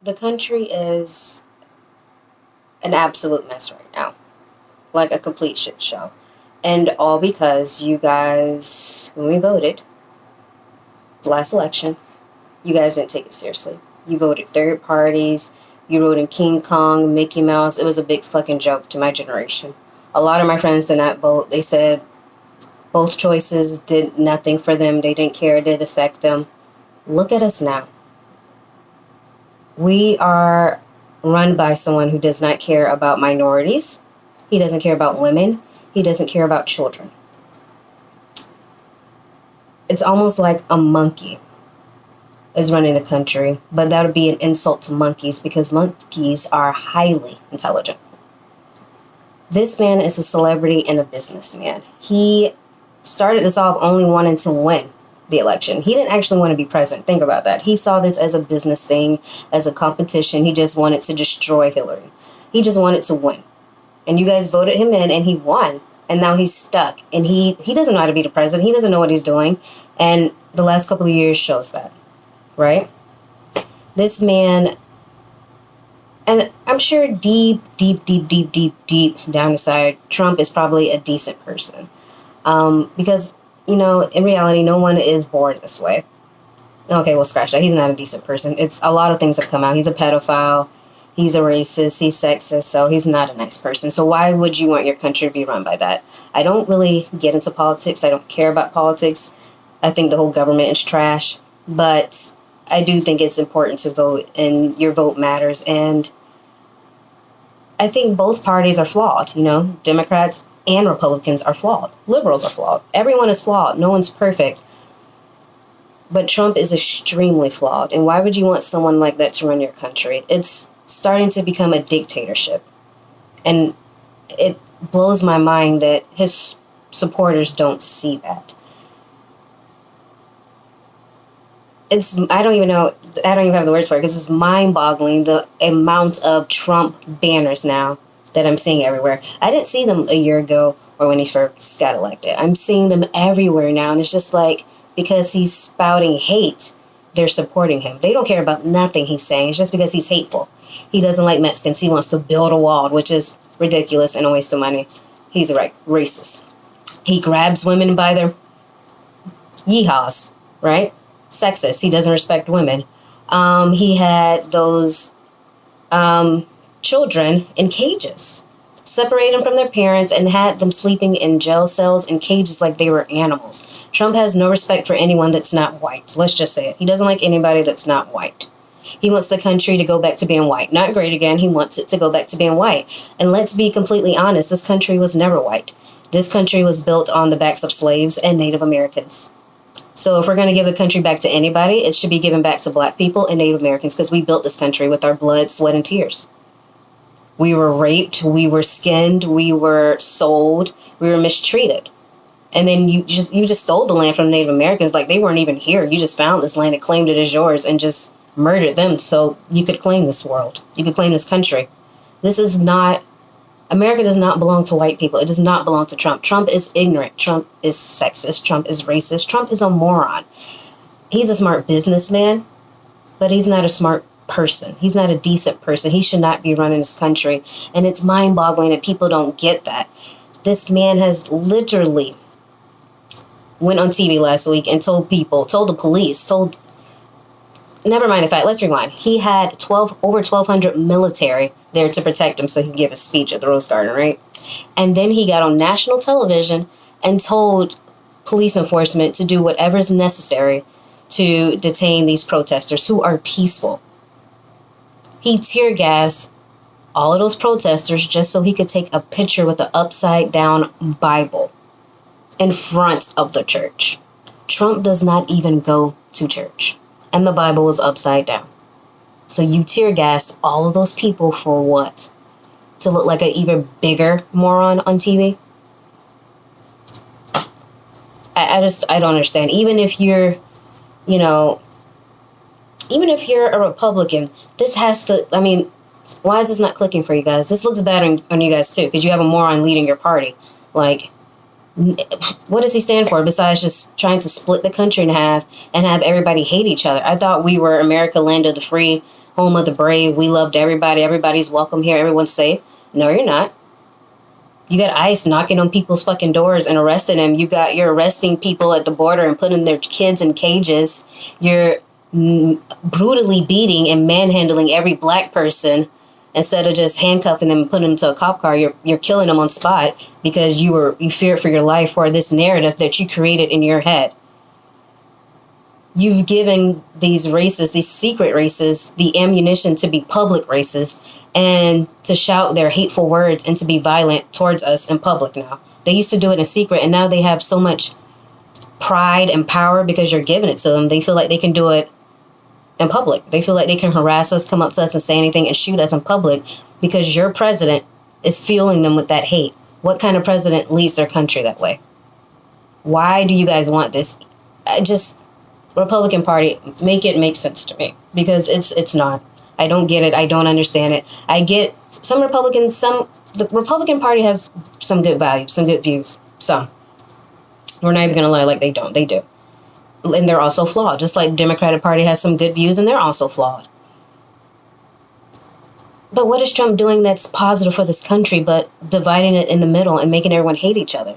The country is an absolute mess right now, like a complete shit show. And all because you guys, when we voted, the last election, you guys didn't take it seriously. You voted third parties. You wrote in King Kong, Mickey Mouse. It was a big fucking joke to my generation. A lot of my friends did not vote. They said both choices did nothing for them. They didn't care. It didn't affect them. Look at us now. We are run by someone who does not care about minorities. He doesn't care about women. He doesn't care about children. It's almost like a monkey is running a country, but that would be an insult to monkeys because monkeys are highly intelligent. This man is a celebrity and a businessman. He started this off only wanting to win the election. He didn't actually want to be president. Think about that. He saw this as a business thing, as a competition. He just wanted to destroy Hillary. He just wanted to win. And you guys voted him in and he won. And now he's stuck. And he doesn't know how to be the president. He doesn't know what he's doing. And the last couple of years shows that. Right? This man, and I'm sure deep down inside, Trump is probably a decent person. Because, in reality, no one is born this way. Okay, well, scratch that. He's not a decent person. It's a lot of things have come out. He's a pedophile. He's a racist. He's sexist. So he's not a nice person. So why would you want your country to be run by that? I don't really get into politics. I don't care about politics. I think the whole government is trash. But I do think it's important to vote, and your vote matters. And I think both parties are flawed. Democrats and Republicans are flawed. Liberals are flawed. Everyone is flawed. No one's perfect. But Trump is extremely flawed. And why would you want someone like that to run your country? It's starting to become a dictatorship. And it blows my mind that his supporters don't see that. I don't even have the words for it because it's mind-boggling the amount of Trump banners now that I'm seeing everywhere. I didn't see them a year ago or when he first got elected. I'm seeing them everywhere now, and it's just like because he's spouting hate, they're supporting him. They don't care about nothing he's saying. It's just because he's hateful. He doesn't like Mexicans. He wants to build a wall, which is ridiculous and a waste of money. He's a racist. He grabs women by their yeehaws, right? Sexist. He doesn't respect women. He had those children in cages, separated them from their parents, and had them sleeping in jail cells and cages like they were animals. Trump has no respect for anyone that's not white. Let's just say it. He doesn't like anybody that's not white. He wants the country to go back to being white. Not great again. He wants it to go back to being white. And let's be completely honest. This country was never white. This country was built on the backs of slaves and Native Americans. So if we're going to give the country back to anybody, it should be given back to black people and Native Americans because we built this country with our blood, sweat, and tears. We were raped, we were skinned, we were sold, we were mistreated. And then you just stole the land from the Native Americans like they weren't even here. You just found this land and claimed it as yours and just murdered them so you could claim this world. You could claim this country. America does not belong to white people. It does not belong to Trump. Trump is ignorant. Trump is sexist. Trump is racist. Trump is a moron. He's a smart businessman, but he's not a smart person. He's not a decent person. He should not be running this country. And it's mind-boggling that people don't get that. This man has literally went on TV last week and told the police, never mind the fact, let's rewind. He had over 1,200 military there to protect him so he could give a speech at the Rose Garden, right? And then he got on national television and told police enforcement to do whatever is necessary to detain these protesters who are peaceful. He tear gassed all of those protesters just so he could take a picture with the upside down Bible in front of the church. Trump does not even go to church. And the Bible was upside down. So you tear gassed all of those people for what? To look like an even bigger moron on TV? I don't understand. Even if you're a Republican, this has to, why is this not clicking for you guys? This looks bad on you guys too, because you have a moron leading your party. Like, what does he stand for besides just trying to split the country in half and have everybody hate each other? I thought we were America, land of the free, home of the brave. We loved everybody. Everybody's welcome here. Everyone's safe. No, you're not. You got ICE knocking on people's fucking doors and arresting them. You're arresting people at the border and putting their kids in cages. You're brutally beating and manhandling every black person instead of just handcuffing them and putting them to a cop car. You're killing them on spot because you feared for your life for this narrative that you created in your head. You've given these races, these secret races, the ammunition to be public races and to shout their hateful words and to be violent towards us in public now. They used to do it in secret, and now they have so much pride and power because you're giving it to them. They feel like they can do it in public. They feel like they can harass us, come up to us and say anything and shoot us in public because your president is fueling them with that hate. What kind of president leads their country that way? Why do you guys want this? Republican Party, make it make sense to me, because it's not. I don't get it. I don't understand it. I get some Republicans, the Republican Party has some good values, some good views. Some. We're not even going to lie like they don't. They do. And they're also flawed. Just like the Democratic Party has some good views and they're also flawed. But what is Trump doing that's positive for this country but dividing it in the middle and making everyone hate each other?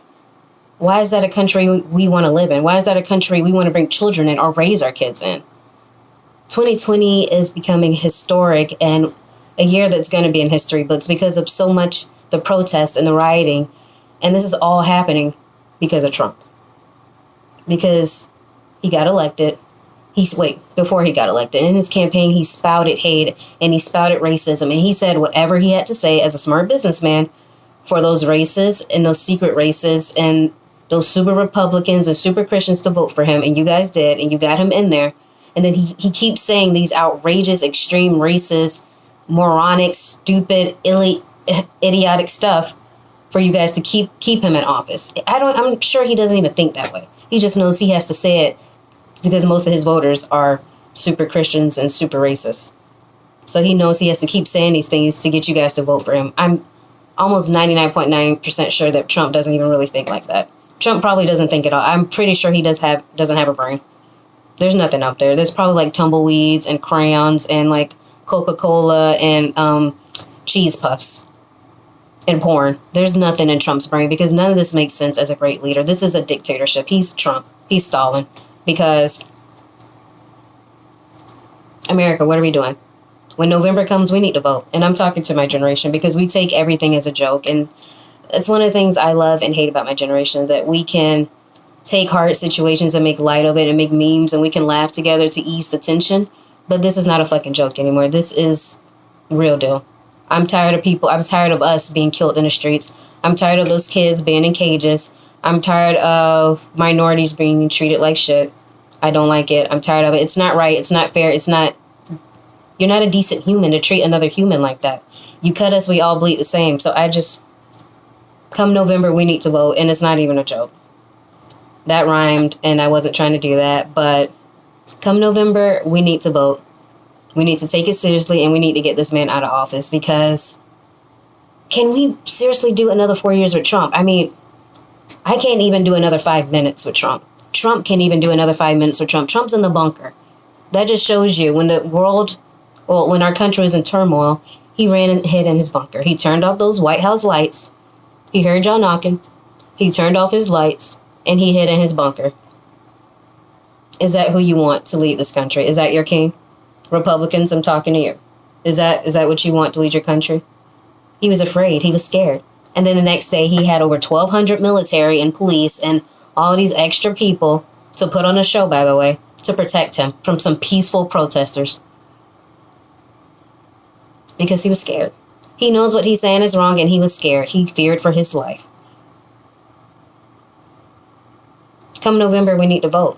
Why is that a country we want to live in? Why is that a country we want to bring children in or raise our kids in? 2020 is becoming historic and a year that's going to be in history books because of so much the protest and the rioting. And this is all happening because of Trump. Because he got elected. Before he got elected, in his campaign, he spouted hate and he spouted racism. And he said whatever he had to say as a smart businessman for those races and those secret races and those super Republicans and super Christians to vote for him. And you guys did. And you got him in there. And then he keeps saying these outrageous, extreme, racist, moronic, stupid, idiotic stuff for you guys to keep him in office. I'm sure he doesn't even think that way. He just knows he has to say it because most of his voters are super Christians and super racist. So he knows he has to keep saying these things to get you guys to vote for him. I'm almost 99.9% sure that Trump doesn't even really think like that. Trump probably doesn't think at all. I'm pretty sure he doesn't have a brain. There's nothing up there. There's probably like tumbleweeds and crayons and like Coca-Cola and cheese puffs and porn. There's nothing in Trump's brain because none of this makes sense as a great leader. This is a dictatorship. He's Trump. He's Stalin. Because America, what are we doing? When November comes, we need to vote. And I'm talking to my generation because we take everything as a joke. And it's one of the things I love and hate about my generation, that we can take hard situations and make light of it and make memes and we can laugh together to ease the tension. But this is not a fucking joke anymore. This is real deal. I'm tired of people. I'm tired of us being killed in the streets. I'm tired of those kids being in cages. I'm tired of minorities being treated like shit. I don't like it. I'm tired of it. It's not right. It's not fair. You're not a decent human to treat another human like that. You cut us, we all bleed the same. So come November, we need to vote. And it's not even a joke. That rhymed and I wasn't trying to do that. But come November, we need to vote. We need to take it seriously and we need to get this man out of office, because can we seriously do another 4 years with Trump? I mean, I can't even do another 5 minutes with Trump. Trump can't even do another 5 minutes with Trump. Trump's in the bunker. That just shows you when when our country was in turmoil, he ran and hid in his bunker. He turned off those White House lights. He heard y'all knocking. He turned off his lights and he hid in his bunker. Is that who you want to lead this country? Is that your king? Republicans, I'm talking to you. Is that what you want to lead your country? He was afraid. He was scared. And then the next day he had over 1,200 military and police and all these extra people to put on a show, by the way, to protect him from some peaceful protesters. Because he was scared. He knows what he's saying is wrong and he was scared. He feared for his life. Come November, we need to vote.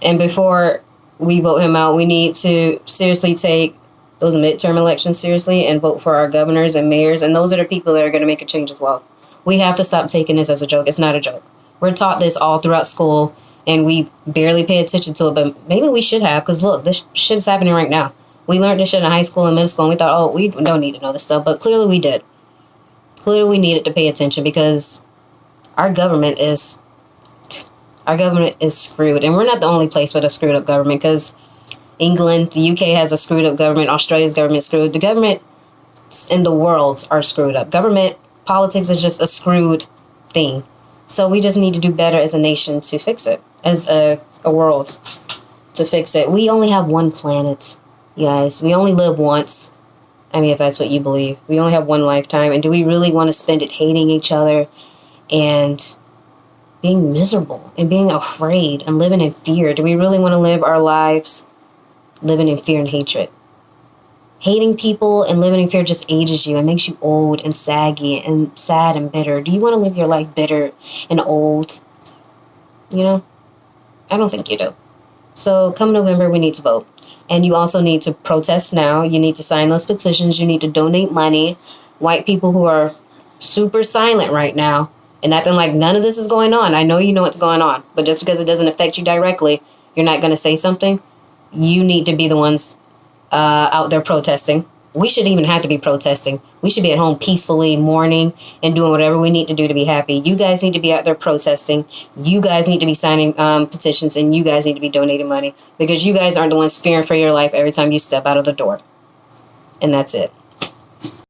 And before we vote him out, we need to seriously take those midterm elections seriously and vote for our governors and mayors. And those are the people that are going to make a change as well. We have to stop taking this as a joke. It's not a joke. We're taught this all throughout school and we barely pay attention to it. But maybe we should have, because look, this shit is happening right now. We learned this shit in high school and middle school and we thought, oh, we don't need to know this stuff. But clearly we did. Clearly we needed to pay attention because our government is screwed. And we're not the only place with a screwed up government, because England, the UK has a screwed up government. Australia's government screwed. The government in the world are screwed up. Government politics is just a screwed thing. So we just need to do better as a nation to fix it, as a world to fix it. We only have one planet, you guys. We only live once. I mean, if that's what you believe. We only have one lifetime. And do we really want to spend it hating each other and being miserable and being afraid and living in fear? Do we really want to live our lives living in fear and hatred? Hating people and living in fear just ages you and makes you old and saggy and sad and bitter. Do you want to live your life bitter and old? You know, I don't think you do. So come November, we need to vote. And you also need to protest now. You need to sign those petitions. You need to donate money. White people who are super silent right now and acting like none of this is going on. I know you know what's going on, but just because it doesn't affect you directly, you're not going to say something. You need to be the ones out there protesting. We shouldn't even have to be protesting. We should be at home peacefully mourning and doing whatever we need to do to be happy. You guys need to be out there protesting. You guys need to be signing petitions, and you guys need to be donating money, because you guys aren't the ones fearing for your life every time you step out of the door. And that's it.